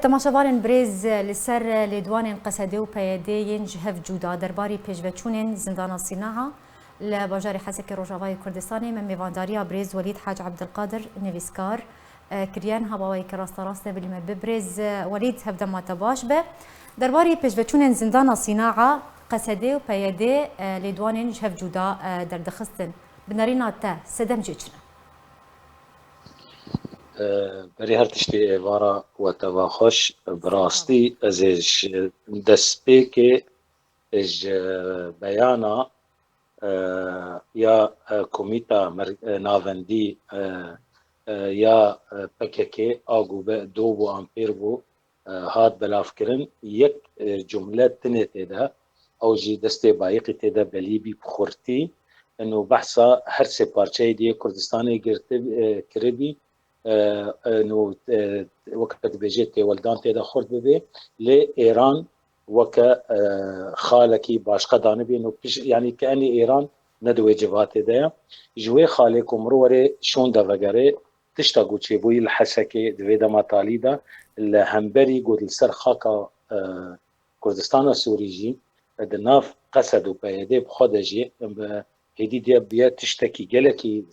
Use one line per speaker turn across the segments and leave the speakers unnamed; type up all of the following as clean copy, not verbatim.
تماشاوان بريز لسر لدوان قصدي و پیادین جهف جودا درباری پیشوچونین زندان الصناعة لباجار حسك روجاوای کردستانی من میوانداریا بريز وليد حاج عبد القادر نویسکار کریان هواوی کراست راست بلیم ببرز وليد هفدا ما تباش به درباری پیشوچونین زندان الصناعة قصدي و پیادی لدوان جهف جودا در دخستن بنارينا تا سدم جيتشنا
بری هر تشتی وارا و تواخش براستی ازش دسپی که اج بیانا یا کمیتا ناوندی یا پککی آگو به دو بو امپیر بو هاد بلاف کرن یک جمله تنه تیدا او جی دستی بایقی تیدا بلیبی بخورتی انو بحثا هر سه پارچه دی کردستانی گرته کربی انه وقت بيجيت ولدان تيدا خرد ببي لإيران وك خالكي باش قدانبي انه يعني كأني إيران ندو واجبات ده جوي خالك مروري شون دا وغيره تشتاقو تشيبوي الحسكي دويدا ما تاليدا الهمبري قد السر خاكا كردستان السوريجي دناف قصدو بيدي بخدجي هدي دي بيا تشتكي جلكي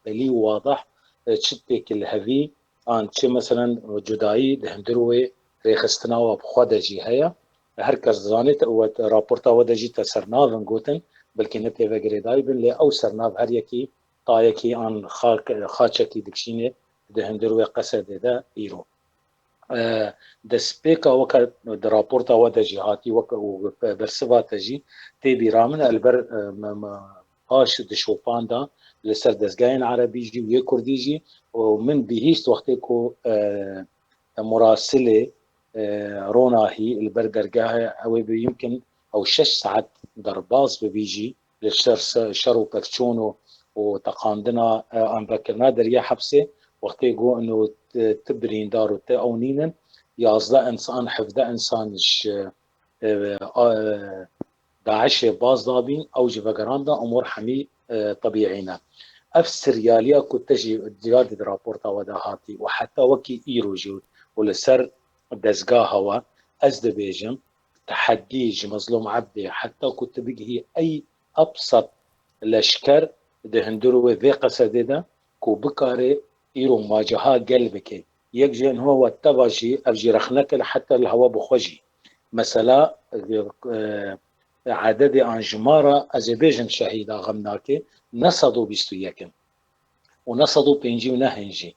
بلي واضح تشتك الهوي عن شيء مثلا جدائي دهندروي ريخستنا وبخدجي هيا هركز زانت و رابورتا ودجي تسرناف نقولن بلكي نتي وغريداي بن لي او سرناف هر يكي طايكي عن خاچكي دكشينه دهندروي قصد ده ايرو د سپیکا وکړ د راپورتا ودجي هاتي وک برسواتجي تي بيرامن البر هاش د شوفاندا لسر دزگاین عربی جی و کردی جی ومن بهیست وقتی کو مراسله روناهي البردرگاه او يمكن او 6 ساعات درباز بيجي للشر وبرشونو وتقاندنا ام بكرنا دريا حبسه وقتی جو انه تبرين دارو تاونينا يازدا انسان حفظه انسان داعش باز دابين او جفقراندا امور حمي طبيعينا افسر ياليا كنت تجي زياده رابورتا وداهاتي وحتى وكي ايروجود ولسر دزقا هوا ازد بيجم تحديج مظلوم عبدي حتى كنت بيجي اي ابسط لشكر دهندرو ذي قصدده كو بكاري ايرو مواجهه قلبك يجن هو التباجي افجي رخنك حتى الهوا بخوجي مثلا عدد انجمارا ازبيجن شهيدا غمناكي نصدوا بيستوياكن ونصدوا بينجي ونهنجي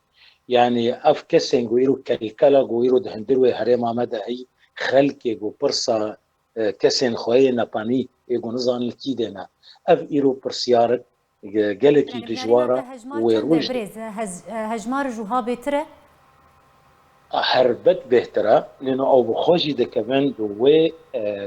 يعني اف كسن غويرو كلكلا غويرو دهندرو هريما مدى هي خلكي غو برسا كسن خوي نباني ايغو نزان الكيدنا اف ايرو برسيارك جالكي
يعني
دجوارا
ويروج هجمار جوهابي ترى
هربت بهتره لانه او بخوجي ده كمان دوي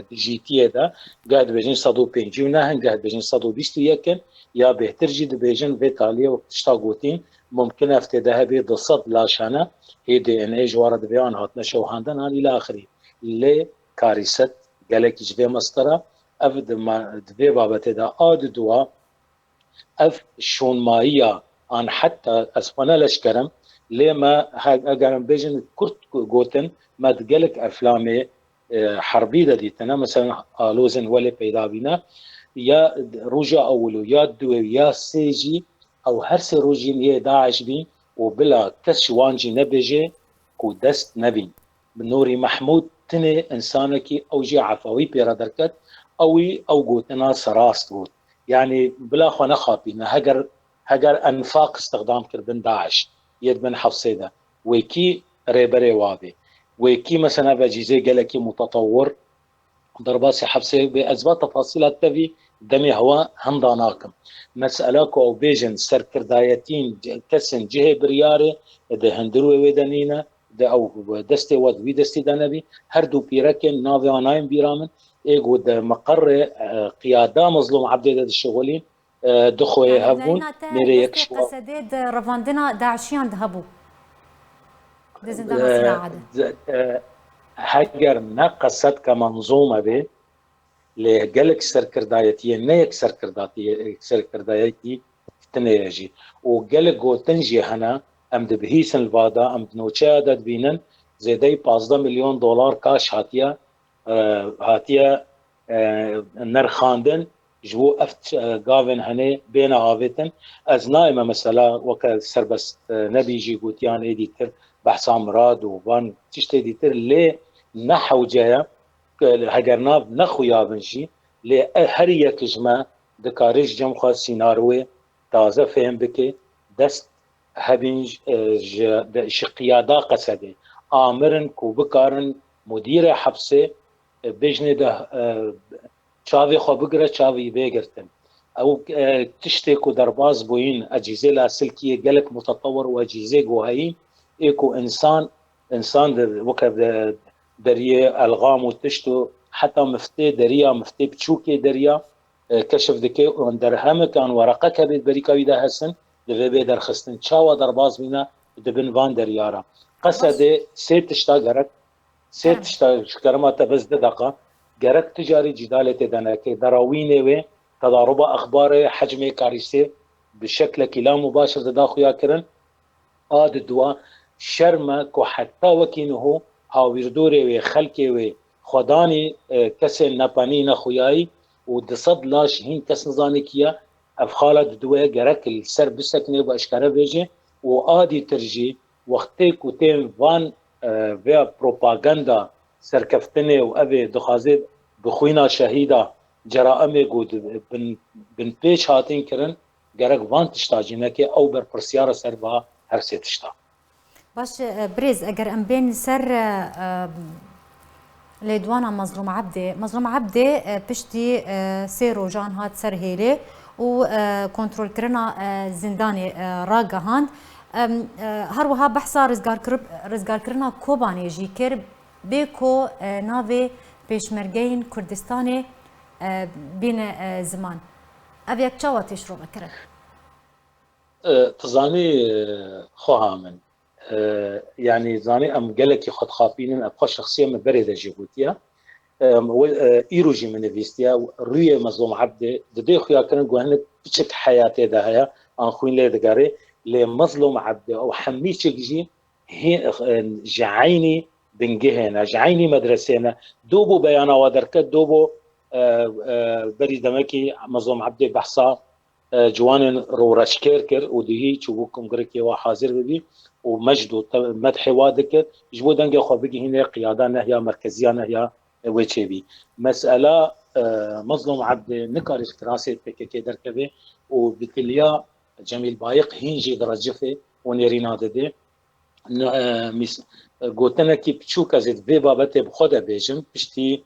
ديجيتيه ده قاعد بيجين صدو بينجي ونهن قاعد بيجين صدو بيستو يكن يا بهتر جي بيجين فيتاليا وتشتاقوتين ممكن افتداها بيد الصد لاشانا هي دي ان اي جوارد بيان هات نشو هاندن الى اخره اللي كارثه قالك جبي مسطره افد ما دبي بابته ده اد دوا اف شون مايا ان حتى اسفنا لشكرم لما اقرم بيجن كرت جوتن ما تقلك افلامي حربي دي تنا مثلا لوزن ولا بيدا بينا يا روجا اولو يا دو يا سيجي او هرسي روجين هي داعش بين وبلا كشوانجي نبجي كو دست نبي بنوري محمود تني انسانكي او جي عفوي بيرا دركت او جوتنا سراست جوت يعني بلا خو نخابينا هجر انفاق استخدام كربن داعش يد من حفصيدا ويكي ريبري وابي ويكي مثلا بجيزي قالكي متطور ضرباسي حبسي بأسباب تفاصيلات تبي دمي هوا هنداناكم مسألة أو بيجن سركر دايتين كسن جهة برياري ده هندروي ويدانينا ده أو دستي ود وي دستي دانبي هردو بيركن نافي عنايم بيرامن إيقو ده مقر قيادة مظلوم عبدي ده الشغولين دخوي هبون
ميري يكشوا قصديد رفاندنا داعشيان ذهبوا ده زندان الصناعة ده
هجر نقصت كمنظومة به لجلك سركردايتي نيك سركردايتي تنيجي وجلك جو تنجي هنا ام دبهيسن الفادا ام نوشادت بينن زیدەی 15 میلیۆن دلار کاش هاتیە نرخاندن ji bo ev gavên henê bêne avêtin. Ez naime mesela weke serbest nebî jî gotiyan êdîtir behsa mirad û van tiştê dîtir lê ne hewce heger nav nexuyabin jî lê her yek ji me dikare ji cem xwe sînarowê taze fêm bike dest hebin ji qiyada qesedê amirin ku bikarin mudîrê hepsê bêjnê de çavê xwe bigire çavê bêgirtin. Ew tiştê ku derbas bûyîn ecîzê la silkiyê gelek mutetewir û ecîzê guheyîn ê ku insan weke deriyê elgam û tişt û heta miftê deriya miftê biçûkê deriya keşif dike û derhemekan wereqek hebe berîka wî de hesin divê bê derxistin. Çawa derbas bîne dibin van deryara. Qesedê sê tişta gerek sê tişta ji kerema te biz di deqa gerek ticarî cîdalê tê de neke derawînê wê tedaruba exbarê hecmê karîsê bi şeklekî la mubashir di daxuya kirin a di duwa şerme ku heta wekî niho hawîrdorê wê xelkê wê xwedanî kesên nepanî nexuyayî û di sed laş hîn kes nizane kiye ev xala di duwe gerek li ser bisekine bi eşkere bêje û adî tir jî wextê ku tên van vê propaganda serkeftinê û ev ê dixwaze bi xwîna şehîda ceraemê ku bin pêş hatin kirin gerek van tişta jî neke ew berpirsyara ser biha her sê tişta.
باش بريز اگر ام بين سر لێدوانا مەزلوم عەبدێ پشتی سێ ڕۆژان هات سەر هێلێ و کۆنترۆلکردنا زیندانê ڕاگەهاند هەروەها بەحسا ڕزگارکردنا کۆبانê jî kir bê ku navê pêşmergeyên Kurdistanê bîne ziman. Ev yek çawa têşroba kirin?
Tizanî xweha min yani zanî em gelekî xwedxapînin ev xwe şexsiya min berê de jî gotiye îro jî min nivîstiye rûyê Mezlûm Ebdê di dê xuya kirin ku hinek piçik heyatê de heye an xwîn lê digerê lê Mezlûm Ebdê ew hemîçek jî ji eynî bingehê ne ji eynî medresê ne dû bû beyana we derket dû bû berî demekî Mezlûm Ebdê behsa ciwanên rûreçkêr kir û dihî çûbû kongrekê we hazir bibî û mejd û medhê wa dikir ji bo dengê xwe bigihîne qiyada nehya merkeziya nehya wê çêbî. Mesela Mezlûm Ebdê nikare ji kirasê PKK derkeve û bi tiliya Cemîl Bayık hîn jî di Recifê û nêrîna didê gotinekî piçûk ez ê vê babetê bi xwe de bêjim piştî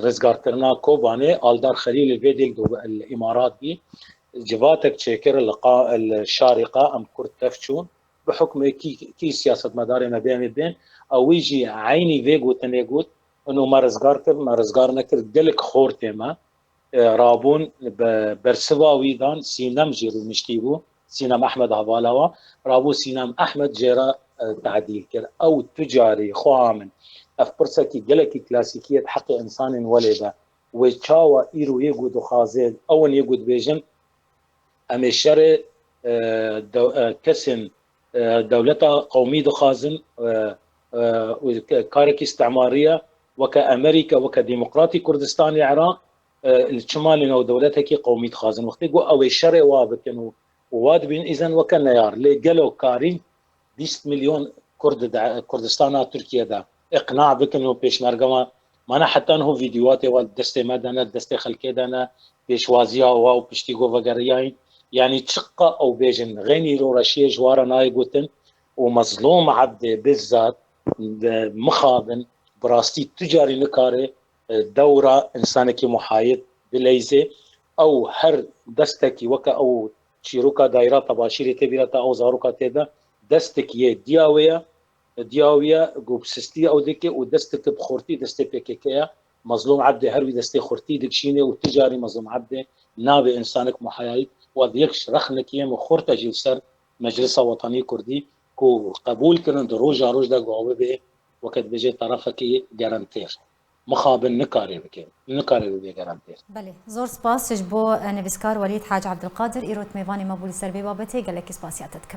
rizgarkirina Kobanê Aldar Xelîlê vê dêk li Îmarat bî civatek çêkir li Şarîqa em Kurd tev çûn bi hukmê kî siyasetmedarê me bêne bên ew wî jî eynî vê gotinê got û me rizgar kir me rizgar nekir gelek xor tê me rabûn bersiva wî dan Sînem jî rûniştî bû Sînem Ehmed hevala we rabû Sînem Ehmed jêra tedîl kir ew ticarî xweha min ev pirsekî gelekî klasîkî ye heqê insanên welê de wê çawa îro yê got dixwaze ewin yê got bêjin em ê şerê kesên dewleta qewmî dixwazin karekî istimariye weke Amerîka weke Demokratî Kurdistanê Iraq li çimalê ew dewletekî qewmî dixwazin wextê got ew ê şerê wa bikin û wa dibîn îzen weke neyar lê gelo karîn 20 milyon Kurdistana Tirkiyede iqna bikin û pêşmergema mana heta niho vîdyoatê wa destê me de ne destê xelkê de ne pêşwaziya wa û piştî govegeriyayîn yani çiqa ew bêjin xênî rûreşiyê ji wara nayê gotin û Mezlûm Ebdê bizzat mixabin bi rastî tu carî nikare dewra insanekî muhayid bileyzê ew her destekî weke ew çîroka dayra tebaşîrê tê bîreta ew zaroka tê de destekî yê diya wî ye ku sistî ew dike û destekî bi xortî destê PKK ye Mezlûm Ebdê her wî destê xortî dikşîne û tu carî Mezlûm Ebdê navê insanek muhayid و یک رخنکیه مخورت جیل سر مجلس وطنی کردی کو قبول کردن در روز ده گاوه به وقت بجه طرفه که گارانتیر مخابن نکاری بکه گارانتیر.
بله زور سپاس بو نویسکار ولید حاج عبدالقادر ایروت میوانی مبولی سر بی بابته گلک سپاسیاتت کم.